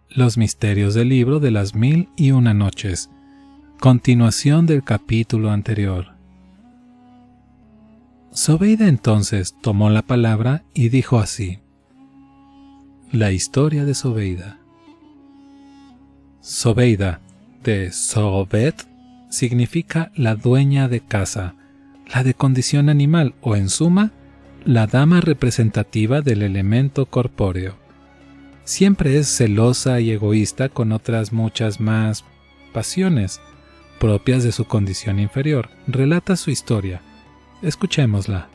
Los misterios del libro de las 1001 noches. Continuación del capítulo anterior. Zobeida entonces tomó la palabra y dijo así: La historia de Zobeida. Zobeida, de Zoobet, significa la dueña de casa, la de condición animal o, en suma, la dama representativa del elemento corpóreo. Siempre es celosa y egoísta con otras muchas más pasiones propias de su condición inferior. Relata su historia. Escuchémosla.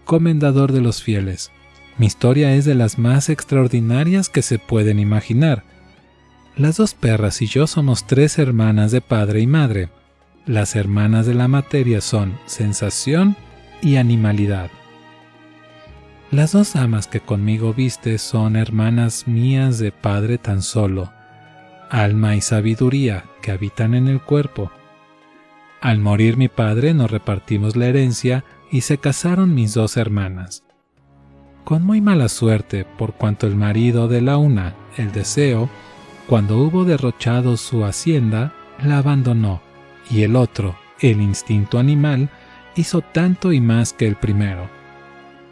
Comendador de los fieles, mi historia es de las más extraordinarias que se pueden imaginar. Las dos perras y yo somos 3 hermanas de padre y madre. Las hermanas de la materia son sensación y animalidad. Las 2 damas que conmigo viste son hermanas mías de padre tan solo, alma y sabiduría que habitan en el cuerpo. Al morir mi padre nos repartimos la herencia y se casaron mis 2 hermanas. Con muy mala suerte, por cuanto el marido de la una, el deseo, cuando hubo derrochado su hacienda, la abandonó, y el otro, el instinto animal, hizo tanto y más que el primero.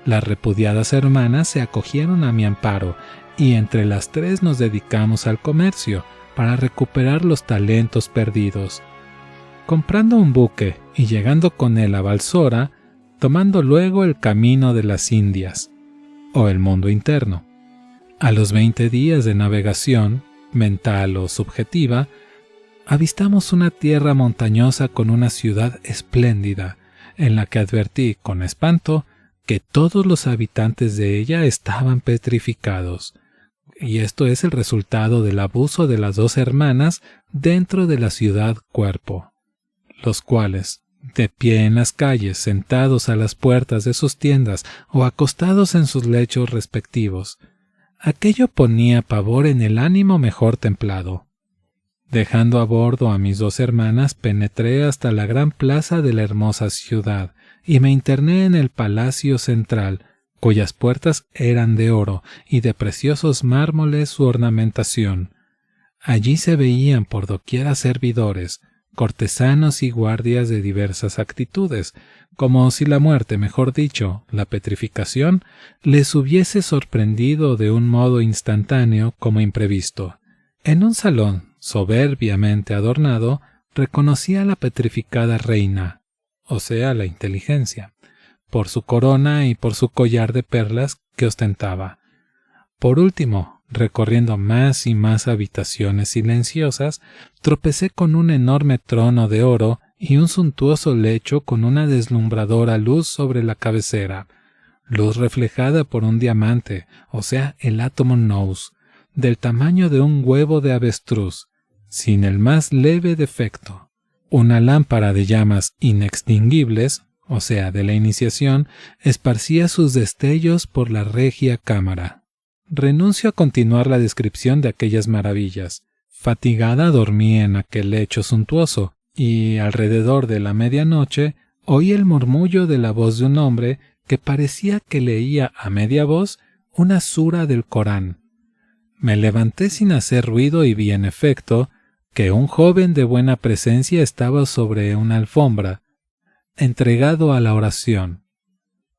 Las repudiadas hermanas se acogieron a mi amparo, y entre las 3 nos dedicamos al comercio para recuperar los talentos perdidos. Comprando un buque y llegando con él a Balsora, tomando luego el camino de las Indias, o el mundo interno. A los 20 días de navegación, mental o subjetiva, avistamos una tierra montañosa con una ciudad espléndida, en la que advertí con espanto que todos los habitantes de ella estaban petrificados, y esto es el resultado del abuso de las 2 hermanas dentro de la ciudad cuerpo, los cuales, de pie en las calles, sentados a las puertas de sus tiendas o acostados en sus lechos respectivos, aquello ponía pavor en el ánimo mejor templado. Dejando a bordo a mis 2 hermanas, penetré hasta la gran plaza de la hermosa ciudad y me interné en el palacio central, cuyas puertas eran de oro y de preciosos mármoles su ornamentación. Allí se veían por doquiera servidores, cortesanos y guardias de diversas actitudes, como si la muerte, mejor dicho, la petrificación, les hubiese sorprendido de un modo instantáneo como imprevisto. En un salón soberbiamente adornado, reconocí a la petrificada reina, o sea, la inteligencia, por su corona y por su collar de perlas que ostentaba. Por último, recorriendo más y más habitaciones silenciosas, tropecé con un enorme trono de oro y un suntuoso lecho con una deslumbradora luz sobre la cabecera, luz reflejada por un diamante, o sea, el átomo nous, del tamaño de un huevo de avestruz, sin el más leve defecto. Una lámpara de llamas inextinguibles, o sea, de la iniciación, esparcía sus destellos por la regia cámara. Renuncio a continuar la descripción de aquellas maravillas. Fatigada dormí en aquel lecho suntuoso, y alrededor de la medianoche oí el murmullo de la voz de un hombre que parecía que leía a media voz una sura del Corán. Me levanté sin hacer ruido y vi en efecto que un joven de buena presencia estaba sobre una alfombra, entregado a la oración.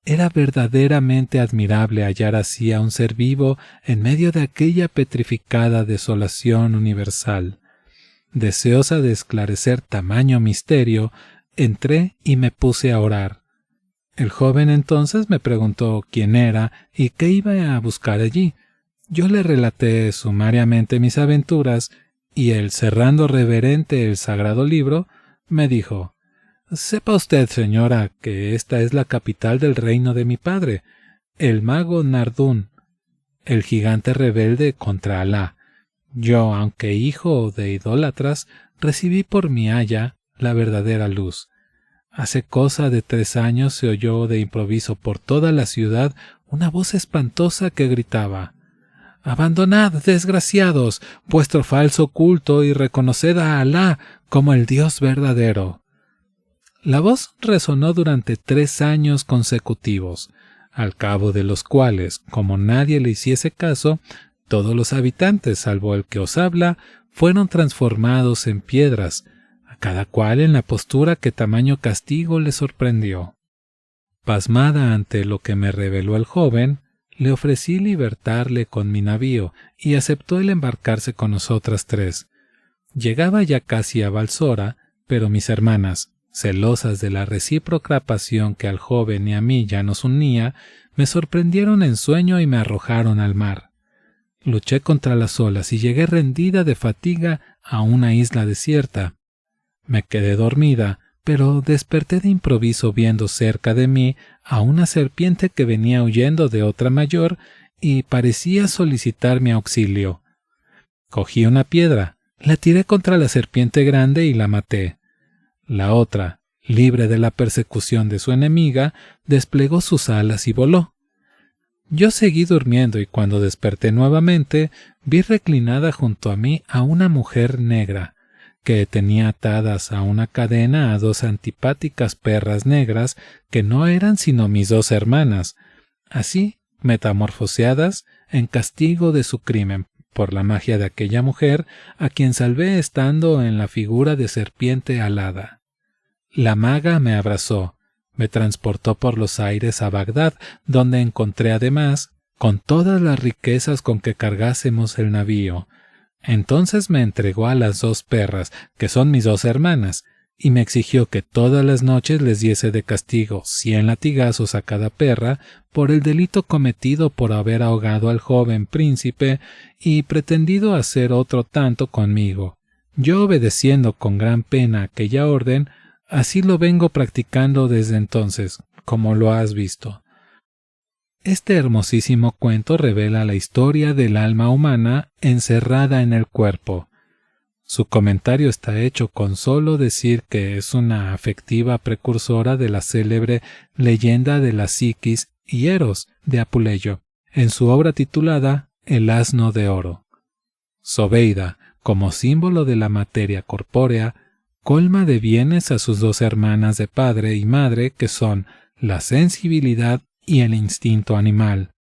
Era verdaderamente admirable hallar así a un ser vivo en medio de aquella petrificada desolación universal. Deseosa de esclarecer tamaño misterio, entré y me puse a orar. El joven entonces me preguntó quién era y qué iba a buscar allí. Yo le relaté sumariamente mis aventuras, y él, cerrando reverente el sagrado libro, me dijo: «Sepa usted, señora, que esta es la capital del reino de mi padre, el mago Nardún, el gigante rebelde contra Alá. Yo, aunque hijo de idólatras, recibí por mi aya la verdadera luz. Hace cosa de 3 años se oyó de improviso por toda la ciudad una voz espantosa que gritaba: «Abandonad, desgraciados, vuestro falso culto y reconoced a Alá como el Dios verdadero». La voz resonó durante 3 años consecutivos, al cabo de los cuales, como nadie le hiciese caso, todos los habitantes, salvo el que os habla, fueron transformados en piedras, a cada cual en la postura que tamaño castigo le sorprendió. Pasmada ante lo que me reveló el joven, le ofrecí libertarle con mi navío y aceptó el embarcarse con nosotras tres. Llegaba ya casi a Balsora, pero mis hermanas, celosas de la recíproca pasión que al joven y a mí ya nos unía, me sorprendieron en sueño y me arrojaron al mar. Luché contra las olas y llegué rendida de fatiga a una isla desierta. Me quedé dormida, pero desperté de improviso viendo cerca de mí a una serpiente que venía huyendo de otra mayor y parecía solicitar mi auxilio. Cogí una piedra, la tiré contra la serpiente grande y la maté. La otra, libre de la persecución de su enemiga, desplegó sus alas y voló. Yo seguí durmiendo y cuando desperté nuevamente, vi reclinada junto a mí a una mujer negra, que tenía atadas a una cadena a dos antipáticas perras negras que no eran sino mis dos hermanas, así metamorfoseadas en castigo de su crimen por la magia de aquella mujer a quien salvé estando en la figura de serpiente alada. La maga me abrazó, me transportó por los aires a Bagdad, donde encontré además con todas las riquezas con que cargásemos el navío. Entonces me entregó a las dos perras, que son mis dos hermanas, y me exigió que todas las noches les diese de castigo 100 latigazos a cada perra por el delito cometido por haber ahogado al joven príncipe y pretendido hacer otro tanto conmigo. Yo, obedeciendo con gran pena aquella orden, así lo vengo practicando desde entonces, como lo has visto. Este hermosísimo cuento revela la historia del alma humana encerrada en el cuerpo. Su comentario está hecho con solo decir que es una afectiva precursora de la célebre leyenda de la Psiquis y Eros de Apuleyo, en su obra titulada El asno de oro. Zobeida, como símbolo de la materia corpórea, colma de bienes a sus dos hermanas de padre y madre, que son la sensibilidad y el instinto animal.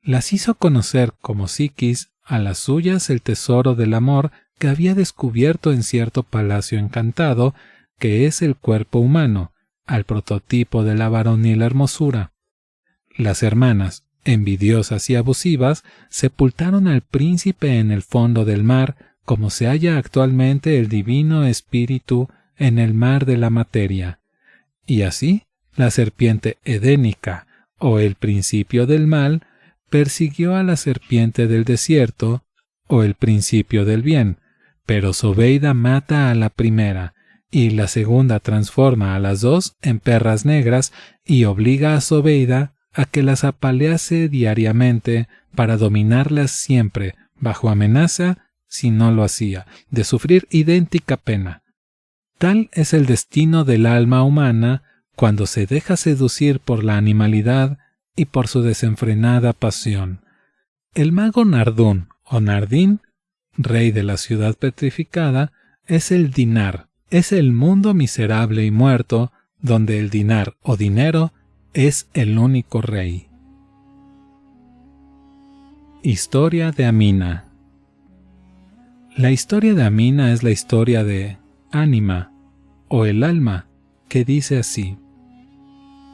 Las hizo conocer como Psiquis a las suyas el tesoro del amor que había descubierto en cierto palacio encantado, que es el cuerpo humano, al prototipo de la varonil hermosura. Las hermanas, envidiosas y abusivas, sepultaron al príncipe en el fondo del mar, como se halla actualmente el divino espíritu en el mar de la materia. Y así, la serpiente edénica, o el principio del mal, persiguió a la serpiente del desierto, o el principio del bien, pero Zobeida mata a la primera, y la segunda transforma a las dos en perras negras y obliga a Zobeida a que las apalease diariamente para dominarlas siempre, bajo amenaza, si no lo hacía, de sufrir idéntica pena. Tal es el destino del alma humana cuando se deja seducir por la animalidad y por su desenfrenada pasión. El mago Nardún o Nardín, rey de la ciudad petrificada, es el dinar, es el mundo miserable y muerto, donde el dinar o dinero es el único rey. Historia de Amina. La historia de Amina es la historia de Ánima, o el alma, que dice así: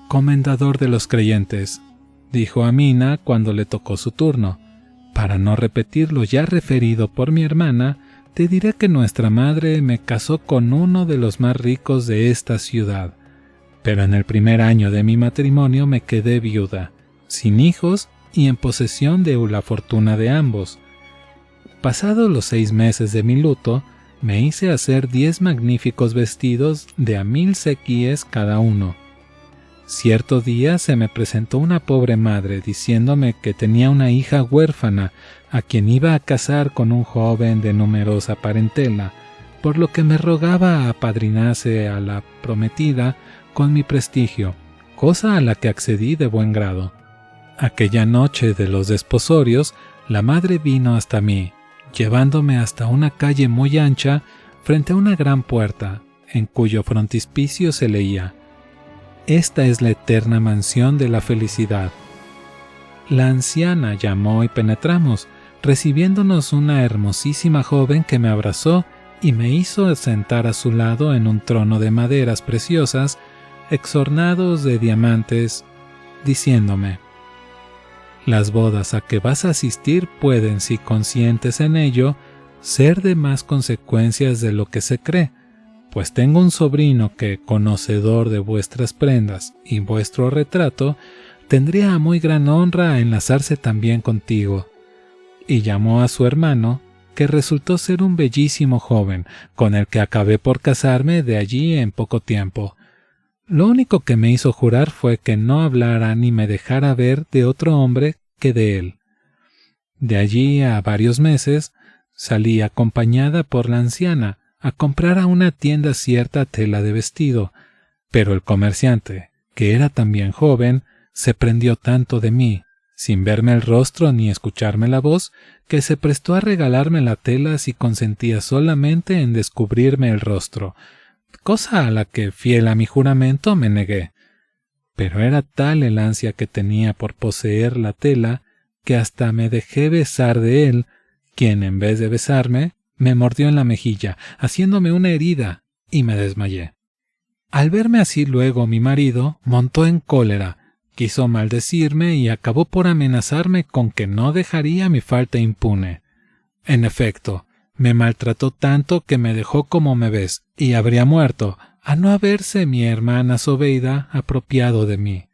Comendador de los creyentes, dijo Amina cuando le tocó su turno, para no repetir lo ya referido por mi hermana, te diré que nuestra madre me casó con uno de los más ricos de esta ciudad, pero en el primer año de mi matrimonio me quedé viuda, sin hijos y en posesión de la fortuna de ambos. Pasados los 6 meses de mi luto, me hice hacer 10 magníficos vestidos de a 1000 sequíes cada uno. Cierto día se me presentó una pobre madre diciéndome que tenía una hija huérfana a quien iba a casar con un joven de numerosa parentela, por lo que me rogaba apadrinase a la prometida con mi prestigio, cosa a la que accedí de buen grado. Aquella noche de los desposorios, la madre vino hasta mí, llevándome hasta una calle muy ancha frente a una gran puerta, en cuyo frontispicio se leía: Esta es la eterna mansión de la felicidad. La anciana llamó y penetramos, recibiéndonos una hermosísima joven que me abrazó y me hizo sentar a su lado en un trono de maderas preciosas, exornados de diamantes, diciéndome: «Las bodas a que vas a asistir pueden, si conscientes en ello, ser de más consecuencias de lo que se cree, pues tengo un sobrino que, conocedor de vuestras prendas y vuestro retrato, tendría a muy gran honra enlazarse también contigo». Y llamó a su hermano, que resultó ser un bellísimo joven, con el que acabé por casarme de allí en poco tiempo. Lo único que me hizo jurar fue que no hablara ni me dejara ver de otro hombre que de él. De allí a varios meses salí acompañada por la anciana a comprar a una tienda cierta tela de vestido, pero el comerciante, que era también joven, se prendió tanto de mí, sin verme el rostro ni escucharme la voz, que se prestó a regalarme la tela si consentía solamente en descubrirme el rostro, cosa a la que, fiel a mi juramento, me negué. Pero era tal el ansia que tenía por poseer la tela, que hasta me dejé besar de él, quien, en vez de besarme, me mordió en la mejilla, haciéndome una herida, y me desmayé. Al verme así luego mi marido montó en cólera, quiso maldecirme y acabó por amenazarme con que no dejaría mi falta impune. En efecto, me maltrató tanto que me dejó como me ves, y habría muerto, a no haberse mi hermana Zobeida apropiado de mí.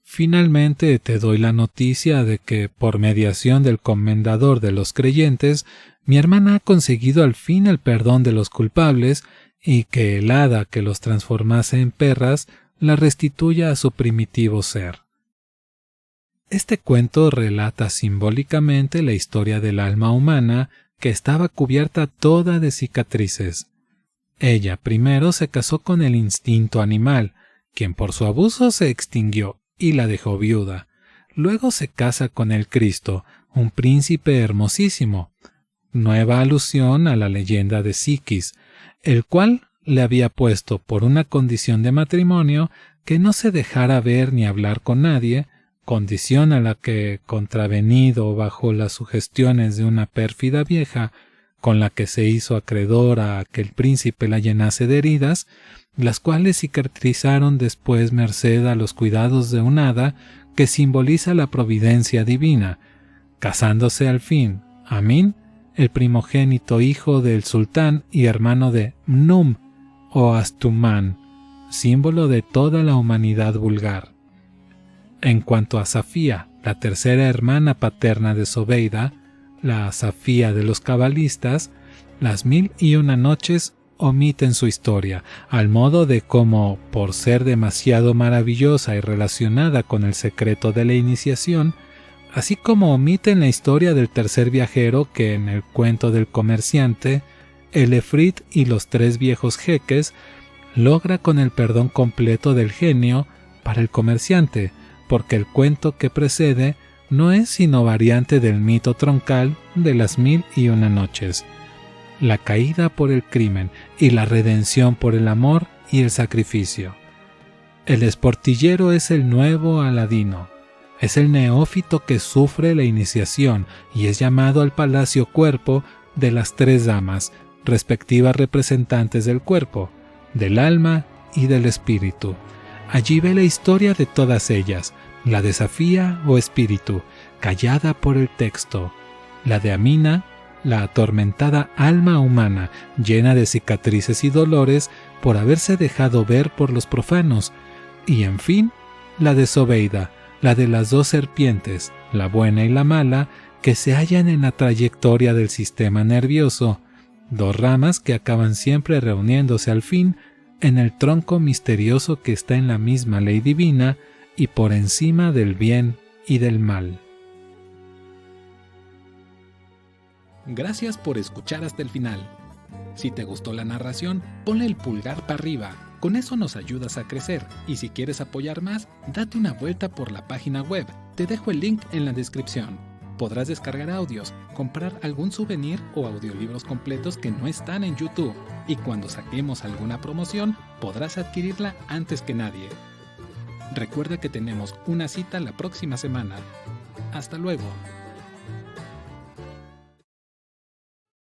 Finalmente te doy la noticia de que, por mediación del comendador de los creyentes, mi hermana ha conseguido al fin el perdón de los culpables, y que el hada que los transformase en perras la restituya a su primitivo ser. Este cuento relata simbólicamente la historia del alma humana, que estaba cubierta toda de cicatrices. Ella primero se casó con el instinto animal, quien por su abuso se extinguió y la dejó viuda. Luego se casa con el Cristo, un príncipe hermosísimo, nueva alusión a la leyenda de Psiquis, el cual le había puesto por una condición de matrimonio que no se dejara ver ni hablar con nadie, condición a la que, contravenido bajo las sugestiones de una pérfida vieja, con la que se hizo acreedora a que el príncipe la llenase de heridas, las cuales cicatrizaron después merced a los cuidados de un hada que simboliza la providencia divina, casándose al fin Amin, el primogénito hijo del sultán y hermano de Mnum o Astumán, símbolo de toda la humanidad vulgar. En cuanto a Safía, la tercera hermana paterna de Zobeida, la Safía de los cabalistas, las 1001 noches omiten su historia, al modo de cómo, por ser demasiado maravillosa y relacionada con el secreto de la iniciación, así como omiten la historia del tercer viajero que en el cuento del comerciante, el efrit y los 3 viejos jeques, logra con el perdón completo del genio para el comerciante, porque el cuento que precede no es sino variante del mito troncal de las 1001 noches. La caída por el crimen y la redención por el amor y el sacrificio. El esportillero es el nuevo Aladino, es el neófito que sufre la iniciación y es llamado al palacio cuerpo de las 3 damas, respectivas representantes del cuerpo, del alma y del espíritu. Allí ve la historia de todas ellas, la de Safía o espíritu, callada por el texto, la de Amina, la atormentada alma humana, llena de cicatrices y dolores por haberse dejado ver por los profanos, y en fin, la de Zobeida, la de las 2 serpientes, la buena y la mala, que se hallan en la trayectoria del sistema nervioso, 2 ramas que acaban siempre reuniéndose al fin en el tronco misterioso que está en la misma ley divina y por encima del bien y del mal. Gracias por escuchar hasta el final. Si te gustó la narración, ponle el pulgar para arriba. Con eso nos ayudas a crecer. Y si quieres apoyar más, date una vuelta por la página web. Te dejo el link en la descripción. Podrás descargar audios, comprar algún souvenir o audiolibros completos que no están en YouTube. Y cuando saquemos alguna promoción, podrás adquirirla antes que nadie. Recuerda que tenemos una cita la próxima semana. Hasta luego.